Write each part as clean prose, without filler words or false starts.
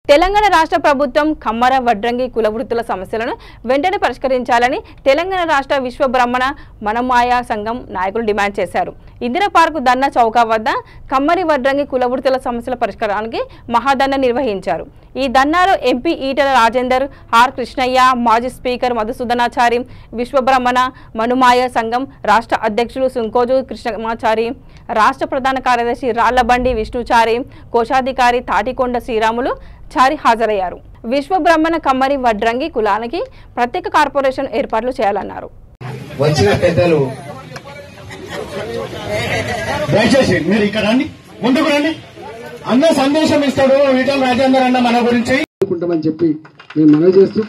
తెలంగాణ రాష్ట్ర ప్రభుత్వం కమ్మర వడ్రంగి కులవృత్తుల సమస్యలను వెంటనే పరిష్కరించాలని తెలంగాణ రాష్ట్ర విశ్వ బ్రాహ్మణ మనమాయ సంఘం నాయకులు డిమాండ్ చేశారు. ఇందిరా పార్కు ధర్నా చౌక వద్ద కమ్మరి వడ్రంగి కులవృత్తుల సమస్యల పరిష్కారానికి మహాధర్నా నిర్వహించారు. ఈ ధర్నాలో ఎంపీ ఈటెల రాజేందర్, ఆర్ కృష్ణయ్య, మాజీ స్పీకర్ మధుసూదనాచారి, విశ్వ బ్రాహ్మణ మనుమాయ సంఘం రాష్ట్ర అధ్యక్షులు సుంకోజు కృష్ణమాచారి, రాష్ట్ర ప్రధాన కార్యదర్శి రాళ్లబండి విష్ణుచారి, కోశాధికారి తాటికొండ శ్రీరాములు చారి హాజరయ్యారు. విశ్వ బ్రాహ్మణ కమ్మరి వడ్రంగి కులానికి ప్రత్యేక కార్పొరేషన్ ఏర్పాట్లు చేయాలన్నారు. వచ్చిన పెద్దలు దయచేసి మీరు ఇక్కడ రండి, ముందుకు రండి. అన్న సందేశం ఇస్తాడు ఈటెల రాజేందర్ అన్న మన గురించి అనుకుంటామని చెప్పి మేము మనవి చేస్తూ,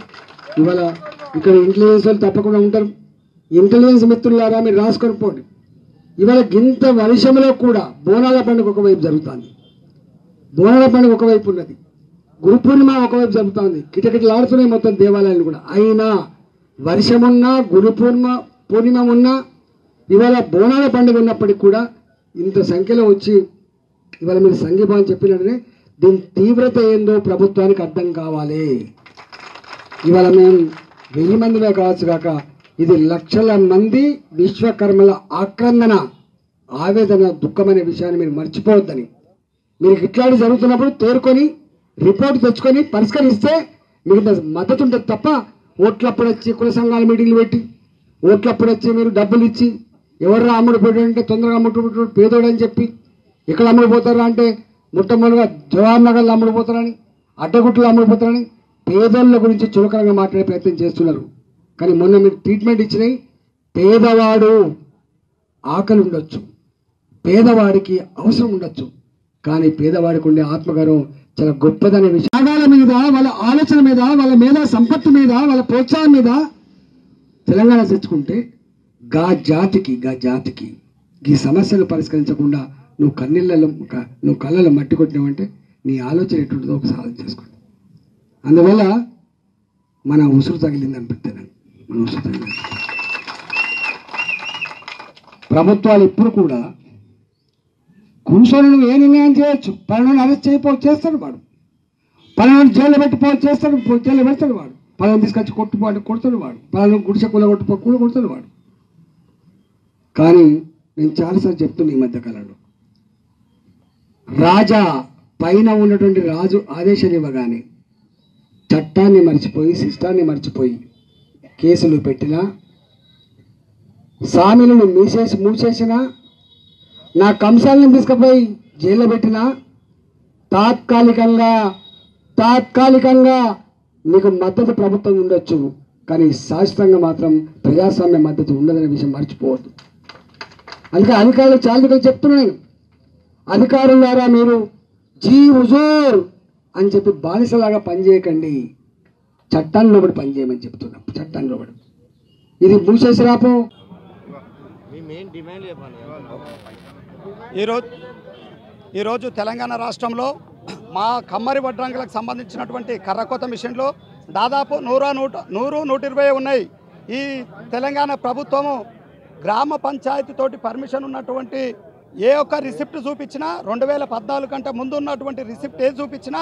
ఇవాళ ఇక్కడ ఇంటెలిజెన్స్ వాళ్ళు తప్పకుండా ఉంటారు. ఇంటెలిజెన్స్ మిత్రులారా మీరు రాసుకొని పోండి. ఇవాళ గింత వర్షంలో కూడా బోనాల పండుగ ఒకవైపు జరుగుతుంది, బోనాల పండుగ ఒకవైపు ఉన్నది, గురు పూర్ణిమ ఒకవైపు జరుగుతుంది, కిటకిటలాడుతున్నాయి మొత్తం దేవాలయాలు కూడా. అయినా వర్షమున్నా గురు పూర్ణిమ ఉన్నా ఇవాళ బోనాల పండుగ ఉన్నప్పటికీ కూడా ఇంత సంఖ్యలో వచ్చి ఇవాళ మీరు సంఘీభావం చెప్పినట్టునే దీని తీవ్రత ఏందో ప్రభుత్వానికి అర్థం కావాలి. ఇవాళ మేము 1000 మందిమే కావచ్చు కాక ఇది లక్షల మంది విశ్వకర్మల ఆక్రందన, ఆవేదన, దుఃఖమనే విషయాన్ని మీరు మర్చిపోవద్దని, మీరు ఇట్లాంటి జరుగుతున్నప్పుడు తేరుకొని రిపోర్ట్ తెచ్చుకొని పరిష్కరిస్తే మిగతా మద్దతు ఉంటుంది తప్ప ఓట్లప్పుడు వచ్చి కుల సంఘాల మీటింగ్లు పెట్టి ఓట్లప్పుడు వచ్చి మీరు డబ్బులు ఇచ్చి ఎవర్రా అమ్ముడు పెట్టాడంటే తొందరగా అమ్ముడు పేదోడని చెప్పి ఎక్కడ అమ్ముడుపోతారా అంటే మొట్టమొదటిగా జవహర్ నగర్లో అమ్ముడుపోతారని, అడ్డగుట్టలో అమ్ముడుపోతారని పేదోళ్ళ గురించి చులకనగా మాట్లాడే ప్రయత్నం చేస్తున్నారు. కానీ మొన్న మీరు ట్రీట్మెంట్ ఇచ్చినాయి. పేదవాడు ఆకలి ఉండొచ్చు, పేదవాడికి అవసరం ఉండొచ్చు, కానీ పేదవాడికి ఉండే ఆత్మగౌరవం చాలా గొప్పదనే విషయం. త్యాగాల మీద, వాళ్ళ ఆలోచన మీద, వాళ్ళ మేధా సంపత్తి మీద, వాళ్ళ ప్రోత్సాహం మీద తెలంగాణ తెచ్చుకుంటే గా జాతికి ఈ సమస్యలు పరిష్కరించకుండా నువ్వు కళ్ళలో మట్టి కొట్టినావంటే నీ ఆలోచన ఎటుంటుందో ఒకసారి ఆలోచన చేసుకోండి. అందువల్ల మన ఉసురు తగిలింది అనిపిస్తుంది. మన ఉసురు తగిలింది. ప్రభుత్వాలు ఇప్పుడు కూడా కూర్చొని నువ్వు ఏ నిర్ణయం చేయొచ్చు. పలానా అరెస్ట్ చేస్తాడు వాడు, పలానా జైల్లో జైల్లో పెడతాడు వాడు, పలానా తీసుకొచ్చి కొడతాడు వాడు, పలానా గుడిసె కొడతాడు వాడు. కానీ నేను చాలాసార్లు చెప్తున్నా ఈ మధ్యకాలంలో, రాజా పైన ఉన్నటువంటి రాజు ఆదేశాలు ఇవ్వగానే చట్టాన్ని మర్చిపోయి శిష్టాన్ని మర్చిపోయి కేసులు పెట్టినా, సామిలను మూసేసినా, నా కంసాలను తీసుకుపోయి జైల్లో పెట్టినా తాత్కాలికంగా మీకు మద్దతు ప్రభుత్వం ఉండొచ్చు, కానీ శాశ్వతంగా మాత్రం ప్రజాస్వామ్య మద్దతు ఉండదనే విషయం మర్చిపోవద్దు. అందుకే అధికారులు చాలా చెప్తున్నాను, అధికారులారా మీరు జీ హుజూర్ అని చెప్పి బానిసలాగా పనిచేయకండి, చట్టాన్ని లోబడి పనిచేయమని చెప్తున్నాం. చట్టాన్ని లోబడి ఇది మూసేసి రాపో. ఈరోజు తెలంగాణ రాష్ట్రంలో మా కమ్మరి వడ్రంగులకు సంబంధించినటువంటి కర్రకోత మిషన్లు దాదాపు 100-120 ఉన్నాయి. ఈ తెలంగాణ ప్రభుత్వము గ్రామ పంచాయతీ తోటి పర్మిషన్ ఉన్నటువంటి ఏ ఒక్క రిసిప్ట్ చూపించినా, 2014 కంటే ముందు ఉన్నటువంటి రిసిప్ట్ ఏది చూపించినా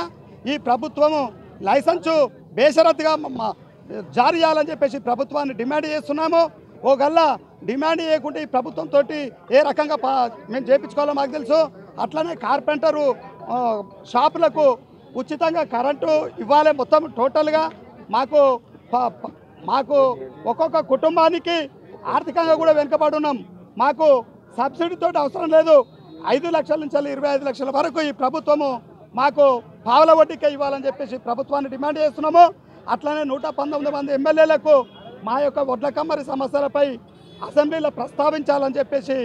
ఈ ప్రభుత్వము లైసెన్సు బేషరతుగా జారీ చేయాలని చెప్పేసి ప్రభుత్వాన్ని డిమాండ్ చేస్తున్నాము. ఓ గల్లా డిమాండ్ చేయకుంటే ఈ ప్రభుత్వంతో ఏ రకంగా మేము చేయించుకోవాలో మాకు తెలుసు. అట్లనే కార్పెంటరు షాపులకు ఉచితంగా కరెంటు ఇవ్వాలి. మొత్తం టోటల్గా మాకు ఒక్కొక్క కుటుంబానికి ఆర్థికంగా కూడా వెనుకబడి ఉన్నాం. మాకు సబ్సిడీతో అవసరం లేదు. 5 లక్షల నుంచి 25 లక్షల వరకు ఈ ప్రభుత్వము మాకు పావుల వడ్డీకే ఇవ్వాలని చెప్పేసి ప్రభుత్వాన్ని డిమాండ్ చేస్తున్నాము. అట్లనే 119 మంది ఎమ్మెల్యేలకు మా యొక్క వడ్ల కమ్మరి సమస్యలపై అసెంబ్లీలో ప్రస్తావించాలని చెప్పేసి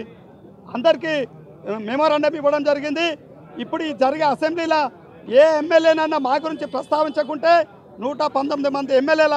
అందరికీ మెమోరాండం ఇవ్వడం జరిగింది. ఇప్పుడు ఈ జరిగే అసెంబ్లీలో ఏ ఎమ్మెల్యేనన్నా మా గురించి ప్రస్తావించకుంటే 119 మంది ఎమ్మెల్యేల